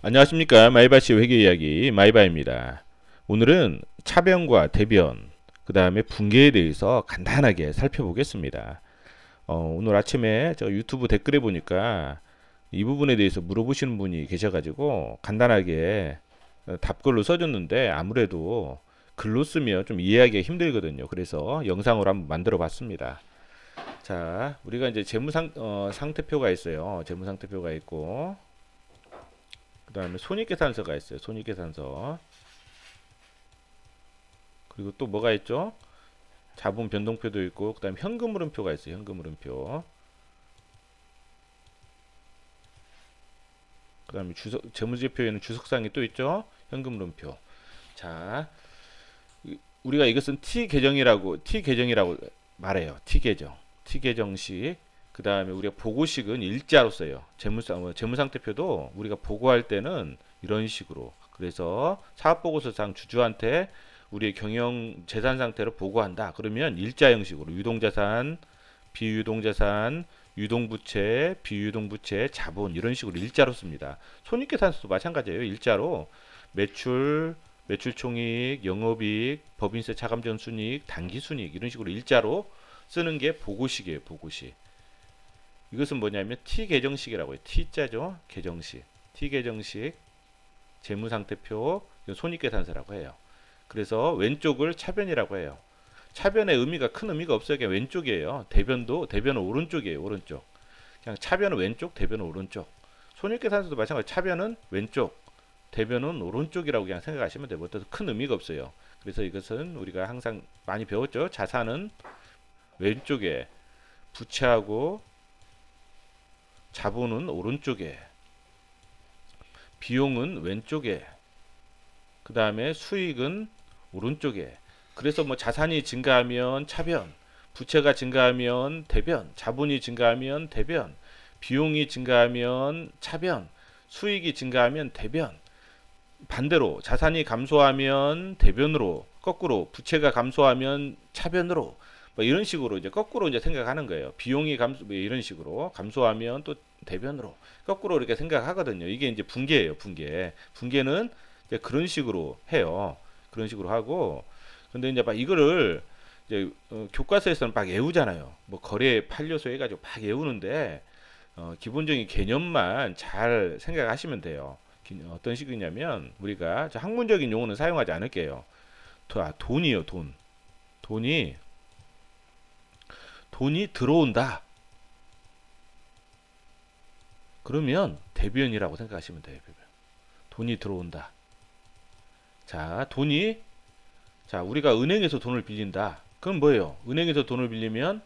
안녕하십니까. 마이바시 회계 이야기 마이바입니다. 오늘은 차변과 대변, 그 다음에 분계에 대해서 간단하게 살펴보겠습니다. 오늘 아침에 저 유튜브 댓글에 보니까 이 부분에 대해서 물어보시는 분이 계셔가지고 간단하게 답글로 써줬는데 아무래도 글로 쓰면 좀 이해하기가 힘들거든요. 그래서 영상으로 한번 만들어 봤습니다. 자, 우리가 이제 상태표가 있어요. 재무상태표가 있고, 그 다음에 손익계산서가 있어요. 손익계산서. 그리고 또 뭐가 있죠? 자본 변동표도 있고, 그 다음에 현금흐름표가 있어요. 현금흐름표. 그 다음에 재무제표에는 주석상이 또 있죠? 현금흐름표. 자, 우리가 이것은 T계정이라고 말해요. T계정식. 그 다음에 우리가 보고식은 일자로 써요. 재무상태표도 우리가 보고할 때는 이런 식으로. 그래서 사업보고서상 주주한테 우리의 경영 재산 상태를 보고한다. 그러면 일자 형식으로 유동자산, 비유동자산, 유동부채, 비유동부채, 자본 이런 식으로 일자로 씁니다. 손익계산서도 마찬가지예요. 일자로 매출총익, 영업이익, 법인세 차감전순이익, 당기순이익 이런 식으로 일자로 쓰는 게 보고식이에요. 보고식. 이것은 뭐냐면 T계정식이라고 해요. T자죠. 계정식. T계정식 재무상태표 손익계산서라고 해요. 그래서 왼쪽을 차변이라고 해요. 차변의 의미가 큰 의미가 없어요. 그냥 왼쪽이에요. 대변은 오른쪽이에요. 오른쪽. 그냥 차변은 왼쪽, 대변은 오른쪽. 손익계산서도 마찬가지. 차변은 왼쪽, 대변은 오른쪽이라고 그냥 생각하시면 돼요. 어떤 큰 의미가 없어요. 그래서 이것은 우리가 항상 많이 배웠죠. 자산은 왼쪽에, 부채하고 자본은 오른쪽에, 비용은 왼쪽에, 그 다음에 수익은 오른쪽에. 그래서 뭐 자산이 증가하면 차변, 부채가 증가하면 대변, 자본이 증가하면 대변, 비용이 증가하면 차변, 수익이 증가하면 대변. 반대로 자산이 감소하면 대변으로, 거꾸로 부채가 감소하면 차변으로. 뭐 이런 식으로 이제 거꾸로 이제 생각하는 거예요. 비용이 뭐 이런 식으로 감소하면 또 대변으로 거꾸로 이렇게 생각하거든요. 이게 이제 분계예요. 분계는 이제 그런 식으로 해요. 그런 식으로 하고, 근데 이제 막 이거를 이제 교과서에서는 막 외우잖아요. 뭐 거래 판료소 해가지고 막 외우는데 기본적인 개념만 잘 생각하시면 돼요. 어떤 식이냐면 우리가 학문적인 용어는 사용하지 않을게요. 돈이요. 돈이 들어온다. 그러면 대변이라고 생각하시면 돼요. 돈이 들어온다. 자, 우리가 은행에서 돈을 빌린다. 그럼 뭐예요? 은행에서 돈을 빌리면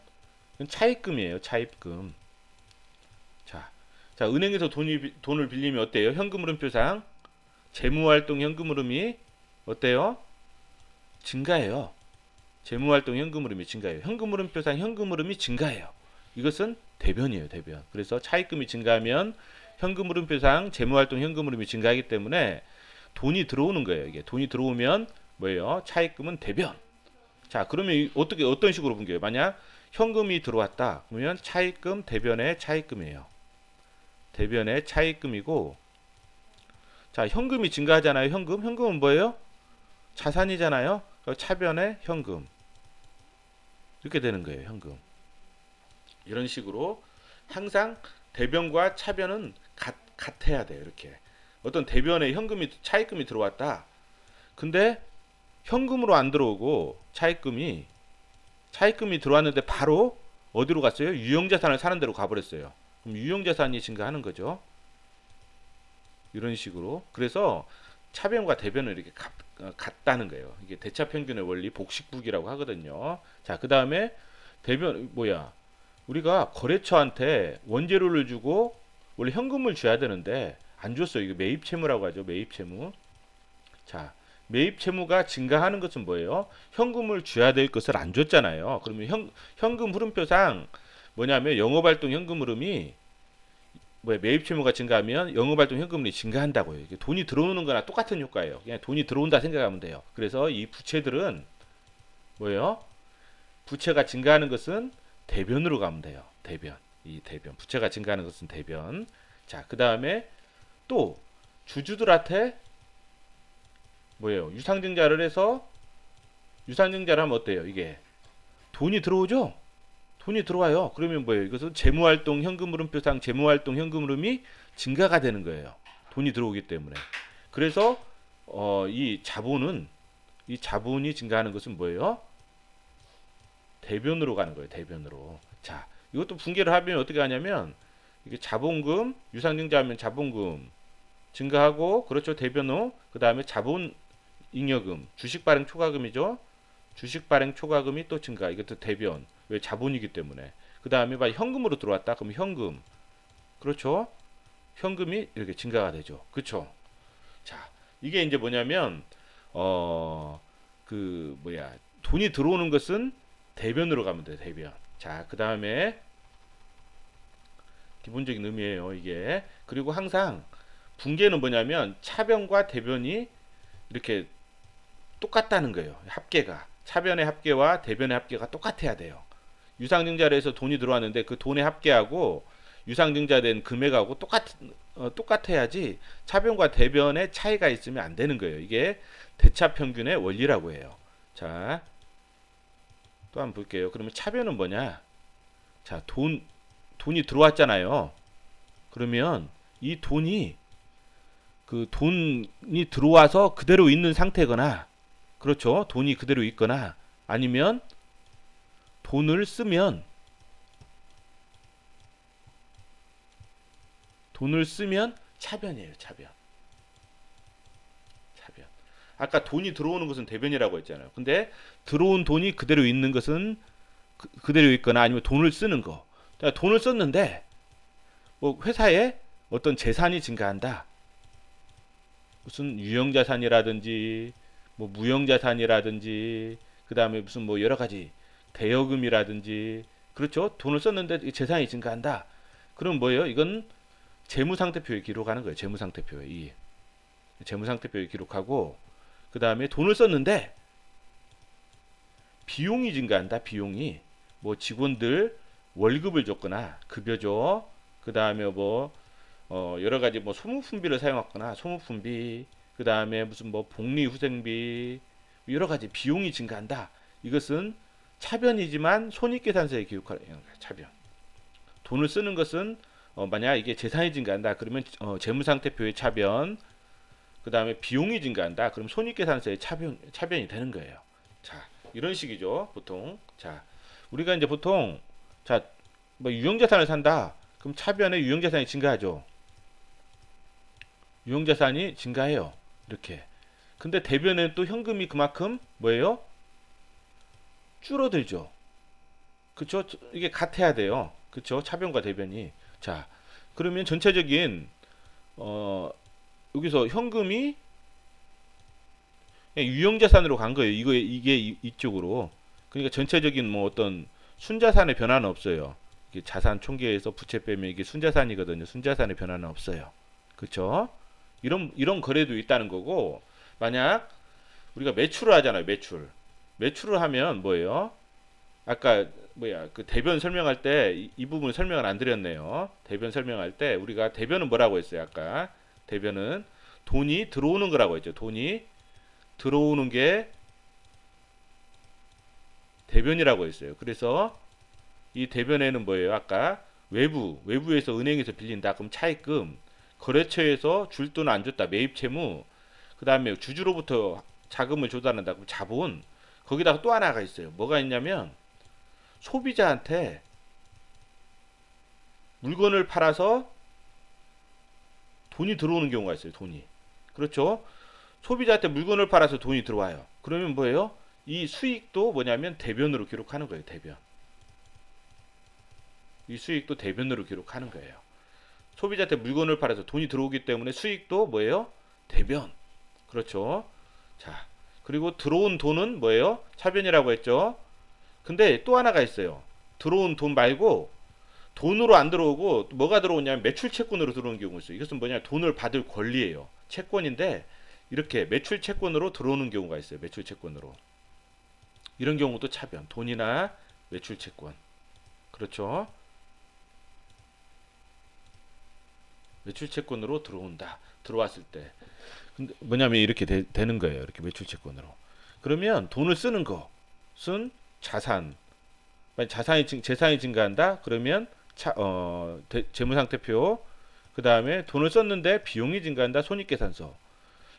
차입금이에요. 차입금. 자, 은행에서 돈을 빌리면 어때요? 현금흐름표상 재무활동 현금흐름이 어때요? 증가해요. 재무활동 현금흐름이 증가해요. 현금흐름표상 현금흐름이 증가해요. 이것은 대변이에요. 대변. 그래서 차입금이 증가하면 현금흐름표상 재무활동 현금흐름이 증가하기 때문에 돈이 들어오는 거예요. 이게 돈이 들어오면 뭐예요? 차입금은 대변. 자, 그러면 어떤 식으로 분겨요? 만약 현금이 들어왔다. 그러면 차입금 대변의 차입금이에요. 대변의 차입금이고, 자, 현금이 증가하잖아요. 현금은 뭐예요? 자산이잖아요. 차변의 현금. 이렇게 되는 거예요. 현금. 이런 식으로 항상 대변과 차변은 같아야 돼요. 이렇게. 어떤 대변에 차입금이 들어왔다. 근데 현금으로 안 들어오고 차입금이 들어왔는데 바로 어디로 갔어요? 유형자산을 사는 데로 가버렸어요. 그럼 유형자산이 증가하는 거죠. 이런 식으로. 그래서 차변과 대변은 이렇게 같다는 거예요. 이게 대차평균의 원리 복식북이라고 하거든요. 자, 그 다음에 대변 우리가 거래처한테 원재료를 주고 원래 현금을 줘야 되는데 안 줬어요. 이거 매입채무라고 하죠. 매입채무. 자, 매입채무가 증가하는 것은 뭐예요? 현금을 줘야 될 것을 안 줬잖아요. 그러면 현금 흐름표상 뭐냐면 영업활동 현금 흐름이 매입채무가 증가하면 영업활동 현금이 증가한다고요. 이게 돈이 들어오는 거나 똑같은 효과예요. 그냥 돈이 들어온다 생각하면 돼요. 그래서 이 부채들은 뭐예요? 부채가 증가하는 것은 대변으로 가면 돼요. 대변. 부채가 증가하는 것은 대변. 자, 그 다음에 또 주주들한테 뭐예요? 유상증자를 해서 유상증자를 하면 어때요? 이게 돈이 들어오죠? 돈이 들어와요. 그러면 뭐예요? 이것은 재무활동 현금흐름표상 재무활동 현금흐름이 증가가 되는 거예요. 돈이 들어오기 때문에. 그래서 이 자본이 증가하는 것은 뭐예요? 대변으로 가는 거예요. 대변으로. 자, 이것도 분개를 하면 어떻게 하냐면 이게 자본금, 유상증자하면 자본금 증가하고 그렇죠. 대변호. 그다음에 자본잉여금, 주식 발행 초과금이죠. 주식 발행 초과금이 또 증가. 이것도 대변. 왜 자본이기 때문에. 그다음에 현금으로 들어왔다. 그럼 현금. 그렇죠? 현금이 이렇게 증가가 되죠. 그렇죠? 자, 이게 이제 뭐냐면 돈이 들어오는 것은 대변으로 가면 돼요. 대변. 자, 그다음에 기본적인 의미예요, 이게. 그리고 항상 분계는 뭐냐면 차변과 대변이 이렇게 똑같다는 거예요. 합계가. 차변의 합계와 대변의 합계가 똑같아야 돼요. 유상증자를 해서 돈이 들어왔는데 그 돈의 합계하고 유상증자된 금액하고 똑같아야지 차변과 대변의 차이가 있으면 안 되는 거예요. 이게 대차평균의 원리라고 해요. 자, 또 한번 볼게요. 그러면 차변은 뭐냐? 자, 돈이 들어왔잖아요. 그러면 이 돈이 들어와서 그대로 있는 상태거나, 그렇죠? 돈이 그대로 있거나, 아니면 돈을 쓰면 차변이에요. 차변. 아까 돈이 들어오는 것은 대변이라고 했잖아요. 근데 들어온 돈이 그대로 있는 것은 그대로 있거나 아니면 돈을 쓰는 거. 그러니까 돈을 썼는데 뭐 회사에 어떤 재산이 증가한다. 무슨 유형자산이라든지 뭐 무형자산이라든지 그다음에 무슨 뭐 여러 가지 대여금이라든지, 그렇죠? 돈을 썼는데 재산이 증가한다. 그럼 뭐예요? 이건 재무상태표에 기록하는 거예요. 재무상태표에 기록하고, 그 다음에 돈을 썼는데 비용이 증가한다. 비용이 뭐 직원들 월급을 줬거나 급여줘. 그 다음에 뭐 여러 가지 뭐 소모품비를 사용했거나 소모품비, 그 다음에 무슨 뭐 복리후생비, 여러 가지 비용이 증가한다. 이것은 차변이지만 손익계산서에 기록하는 거예요. 차변. 돈을 쓰는 것은 만약 이게 재산이 증가한다. 그러면 재무상태표의 차변. 그 다음에 비용이 증가한다. 그럼 손익계산서의 차변이 되는 거예요. 자, 이런 식이죠. 보통. 자, 우리가 이제 보통 뭐 유형자산을 산다. 그럼 차변에 유형자산이 증가하죠. 유형자산이 증가해요. 이렇게. 근데 대변에는 또 현금이 그만큼 뭐예요? 줄어들죠. 그쵸? 이게 같아야 돼요. 그쵸? 차변과 대변이. 자, 그러면 전체적인 여기서 현금이 유형자산으로 간 거예요. 이게 이쪽으로. 그러니까 전체적인 뭐 어떤 순자산의 변화는 없어요. 이게 자산 총계에서 부채 빼면 이게 순자산이거든요. 순자산의 변화는 없어요. 그렇죠? 이런 거래도 있다는 거고, 만약 우리가 매출을 하잖아요. 매출을 하면 뭐예요? 아까 그 대변 설명할 때 이 부분 설명을 안 드렸네요. 대변 설명할 때 우리가 대변은 뭐라고 했어요? 아까 대변은 돈이 들어오는 거라고 했죠. 돈이 들어오는 게 대변이라고 했어요. 그래서 이 대변에는 뭐예요? 아까 외부에서 은행에서 빌린다. 그럼 차입금, 거래처에서 줄 돈 안 줬다. 매입 채무, 그 다음에 주주로부터 자금을 조달한다. 그럼 자본. 거기다가 또 하나가 있어요. 뭐가 있냐면 소비자한테 물건을 팔아서 돈이 들어오는 경우가 있어요. 돈이. 그렇죠? 소비자한테 물건을 팔아서 돈이 들어와요. 그러면 뭐예요? 이 수익도 뭐냐면 대변으로 기록하는 거예요. 대변. 이 수익도 대변으로 기록하는 거예요. 소비자한테 물건을 팔아서 돈이 들어오기 때문에 수익도 뭐예요? 대변. 그렇죠? 자, 그리고 들어온 돈은 뭐예요? 차변이라고 했죠. 근데 또 하나가 있어요. 들어온 돈 말고 돈으로 안 들어오고 뭐가 들어오냐면 매출 채권으로 들어오는 경우가 있어요. 이것은 뭐냐? 돈을 받을 권리예요. 채권인데 이렇게 매출 채권으로 들어오는 경우가 있어요. 매출 채권으로. 이런 경우도 차변. 돈이나 매출 채권. 그렇죠? 매출 채권으로 들어온다. 들어왔을 때. 근데 뭐냐면 이렇게 되는 거예요. 이렇게 매출 채권으로. 그러면 돈을 쓰는 것은 자산. 재산이 증가한다. 그러면 재무상태표. 그 다음에 돈을 썼는데 비용이 증가한다. 손익계산서.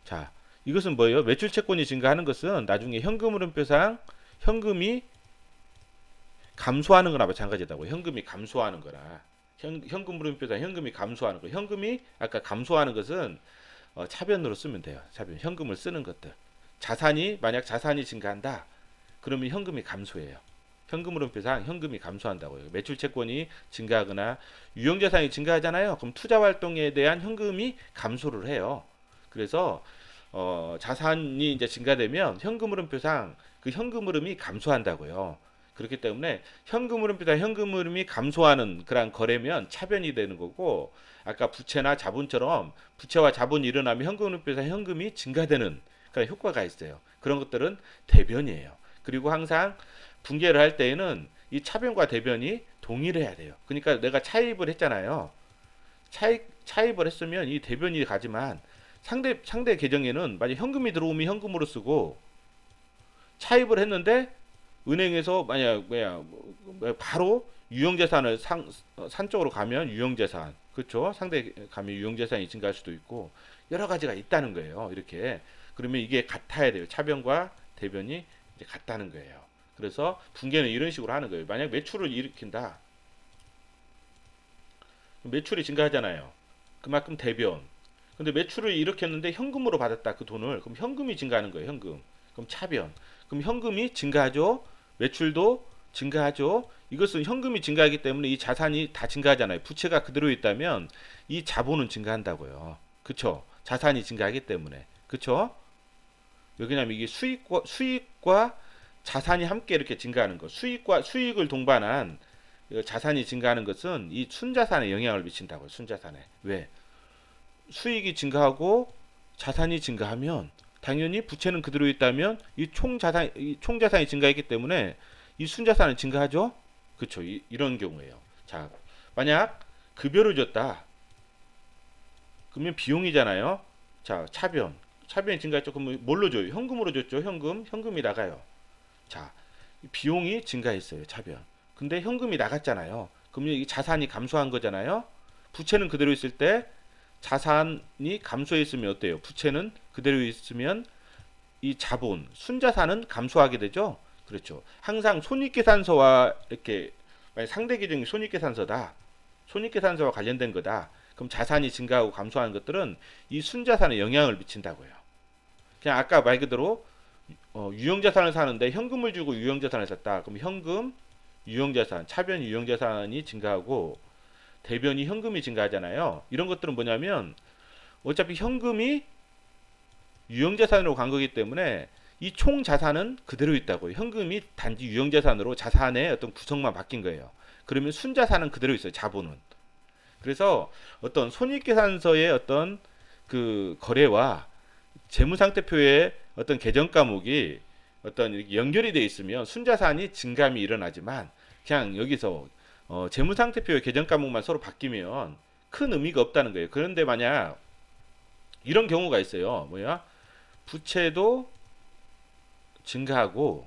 자, 이것은 뭐예요? 매출 채권이 증가하는 것은 나중에 현금흐름표상 현금이 감소하는 거나 마찬가지다고. 현금이 감소하는 거라. 현금흐름표상 현금이 감소하는 거. 현금이 아까 감소하는 것은 차변으로 쓰면 돼요. 차변. 현금을 쓰는 것들. 만약 자산이 증가한다. 그러면 현금이 감소해요. 현금흐름표상 현금이 감소한다고요. 매출 채권이 증가하거나 유형자산이 증가하잖아요. 그럼 투자활동에 대한 현금이 감소를 해요. 그래서 자산이 이제 증가되면 현금흐름표상 그 현금흐름이 감소한다고요. 그렇기 때문에 현금흐름표상 현금흐름이 감소하는 그런 거래면 차변이 되는 거고, 아까 부채나 자본처럼 부채와 자본이 일어나면 현금흐름표상 현금이 증가되는 그런 효과가 있어요. 그런 것들은 대변이에요. 그리고 항상 분계를 할 때에는 이 차변과 대변이 동일해야 돼요. 그러니까 내가 차입을 했잖아요. 차입을 했으면 이 대변이 가지만 상대 계정에는 만약 현금이 들어오면 현금으로 쓰고, 차입을 했는데 은행에서 만약 바로 유형자산을 산 쪽으로 가면 유형자산, 그렇죠? 상대 가면 유형자산이 증가할 수도 있고 여러 가지가 있다는 거예요. 이렇게. 그러면 이게 같아야 돼요. 차변과 대변이 이제 같다는 거예요. 그래서 분계는 이런 식으로 하는 거예요. 만약 매출을 일으킨다. 매출이 증가하잖아요. 그만큼 대변. 근데 매출을 일으켰는데 현금으로 받았다. 그 돈을. 그럼 현금이 증가하는 거예요. 현금. 그럼 차변. 그럼 현금이 증가하죠. 매출도 증가하죠. 이것은 현금이 증가하기 때문에 이 자산이 다 증가하잖아요. 부채가 그대로 있다면 이 자본은 증가한다고요. 그쵸? 자산이 증가하기 때문에. 그쵸? 왜냐면 이게 수익과 자산이 함께 이렇게 증가하는 것. 수익을 동반한 자산이 증가하는 것은 이 순자산에 영향을 미친다고요. 순자산에. 왜? 수익이 증가하고 자산이 증가하면 당연히 부채는 그대로 있다면 이 총자산이 증가했기 때문에 이 순자산은 증가하죠. 그렇죠. 이런 경우예요. 자, 만약 급여를 줬다. 그러면 비용이잖아요. 자, 차변이 증가했죠. 그럼 뭘로 줘요? 현금으로 줬죠. 현금이 나가요. 자, 비용이 증가했어요. 차변. 근데 현금이 나갔잖아요. 그러면 이 자산이 감소한 거잖아요. 부채는 그대로 있을 때 자산이 감소했으면 어때요? 부채는 그대로 있으면 이 자본, 순자산은 감소하게 되죠. 그렇죠. 항상 손익계산서와 이렇게 상대 계정이 손익계산서다. 손익계산서와 관련된 거다. 그럼 자산이 증가하고 감소하는 것들은 이 순자산에 영향을 미친다고요. 그냥 아까 말 그대로 유형자산을 사는데 현금을 주고 유형자산을 샀다. 그럼 현금, 유형자산, 차변 유형자산이 증가하고 대변이 현금이 증가하잖아요. 이런 것들은 뭐냐면 어차피 현금이 유형자산으로 간 거기 때문에 이 총 자산은 그대로 있다고요. 현금이 단지 유형자산으로 자산의 어떤 구성만 바뀐 거예요. 그러면 순자산은 그대로 있어요. 자본은. 그래서 어떤 손익계산서의 어떤 그 거래와 재무상태표의 어떤 계정 과목이 어떤 연결이 되어 있으면 순자산이 증감이 일어나지만 그냥 여기서 재무상태표의 계정 과목만 서로 바뀌면 큰 의미가 없다는 거예요. 그런데 만약 이런 경우가 있어요. 부채도 증가하고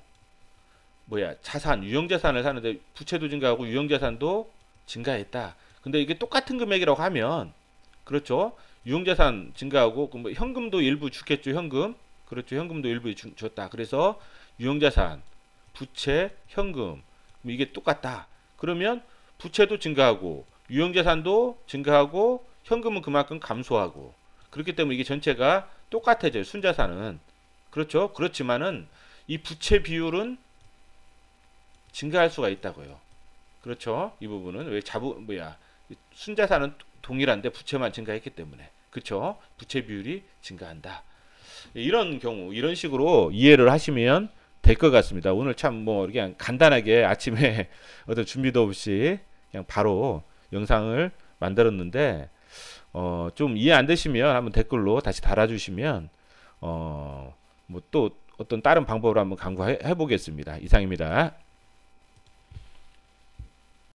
자산, 유형자산을 사는데 부채도 증가하고 유형자산도 증가했다. 근데 이게 똑같은 금액이라고 하면 그렇죠. 유형자산 증가하고 그럼 현금도 일부 주겠죠. 현금. 그렇죠. 현금도 일부 줬다. 그래서 유형자산, 부채, 현금 이게 똑같다. 그러면 부채도 증가하고 유형자산도 증가하고 현금은 그만큼 감소하고 그렇기 때문에 이게 전체가 똑같아져요. 순자산은. 그렇죠. 그렇지만은 이 부채 비율은 증가할 수가 있다고요. 그렇죠. 이 부분은 왜 순자산은 동일한데 부채만 증가했기 때문에. 그렇죠. 부채 비율이 증가한다. 이런 경우 이런 식으로 이해를 하시면 될 것 같습니다. 오늘 참 그냥 간단하게 아침에 어떤 준비도 없이 그냥 바로 영상을 만들었는데 좀 이해 안 되시면 한번 댓글로 다시 달아주시면 또 어떤 다른 방법을 한번 강구해 보겠습니다. 이상입니다.